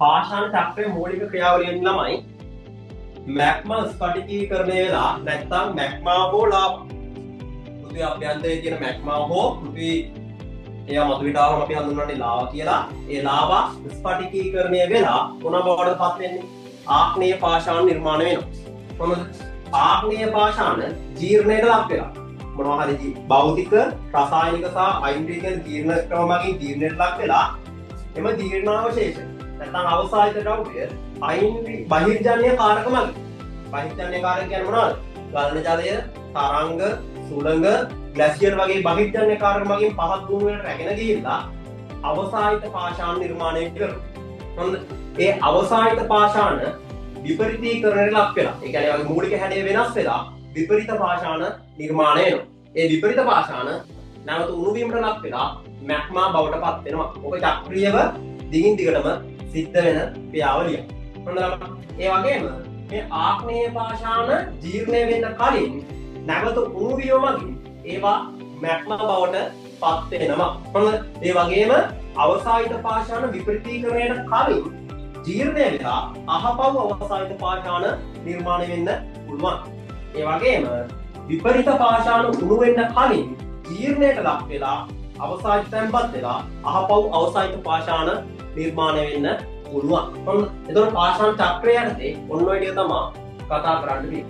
පාෂාණ චක්‍රයේ මූලික ක්‍රියාවලියෙන් ළමයි මැග්මා ස්ෆටිකීකරණය වෙලා නැත්නම් මැග්මා හෝ ලාවා පෘථිවි අභ්‍යන්තරයේ තියෙන මැග්මා හෝ පෘථිවි එයා මතුපිට ආවම අපි හඳුන්වන්නේ ලාවා කියලා. ඒ ලාවා ස්ෆටිකීකරණය වෙලා මොන බවටද පත් වෙන්නේ? ආග්නේය පාෂාණ නිර්මාණය වෙනවා. කොහොමද? ආග්නේය පාෂාණ ජීර්ණයට ලක් වෙලා මොනවා හරි භෞතික, රසායනික සහ අයින්ද්‍රිය කියන ජීර්ණ ක්‍රම මගින් ජීර්ණයට ලක් වෙලා එම ජීර්ණාවශේෂ නැත්නම් අවසායිත ද්‍රව්‍ය අයින්ද්‍රිය බහිර්ජනීය කාරක මගින්. බහිර්ජනීය කාරක කියන්නේ මොනවද? ගලන ජලය, තරංග, සුළඟ, ග්ලැසියර් වගේ බහිර්ජනීය කාරක මගින් පහත් භූමි වලට රැගෙන ගිහිල්ලා අවසායිත පාෂාණ නිර්මාණය කරනවා. හොඳ. ඒ අවසායිත පාෂාණ විපරිතීකරණයට ලක් වෙලා. ඒ කියන්නේ වගේ මූලික හැඩය වෙනස් වෙලා විපරිත පාෂාණ නිර්මාණය වෙනවා. ඒ විපරිත පාෂාණ නැවත උණු වීමට ලක් වෙලා මැග්මා බවට පත් වෙනවා. ඔක චක්‍රීයව දිගින් දිගටම සිද්ධ වෙන ක්‍රියාවලියක්. හොඳයි. ඒ වගේම මේ ආග්නේය පාෂාණ ජීර්ණය වෙන්න කලින් නැවත උණු වීම මගින් ඒවා මැග්මා බවට පත් වෙනවා. හොඳයි. ඒ වගේම අවසායිත පාෂාණ විපරිතීකරණයට කලින් ජීර්ණය වෙලා අහපව් අවසායිත පාෂාණ නිර්මාණය වෙන්න පුළුවන්. ඒ වගේම විපරිත පාෂාණ උණු වෙන්න කලින් ජීර්ණයට ලක් වෙලා අවසායිත තැන්පත් වෙලා අහපව් අවසායිත පාෂාණ නිර්මාණය වෙන්න පුළුවන්. එතකොට පාෂාණ චක්‍රය යටතේ ඔන්න ඔය ටික තමයි කතා කරන්න වෙන්නේ.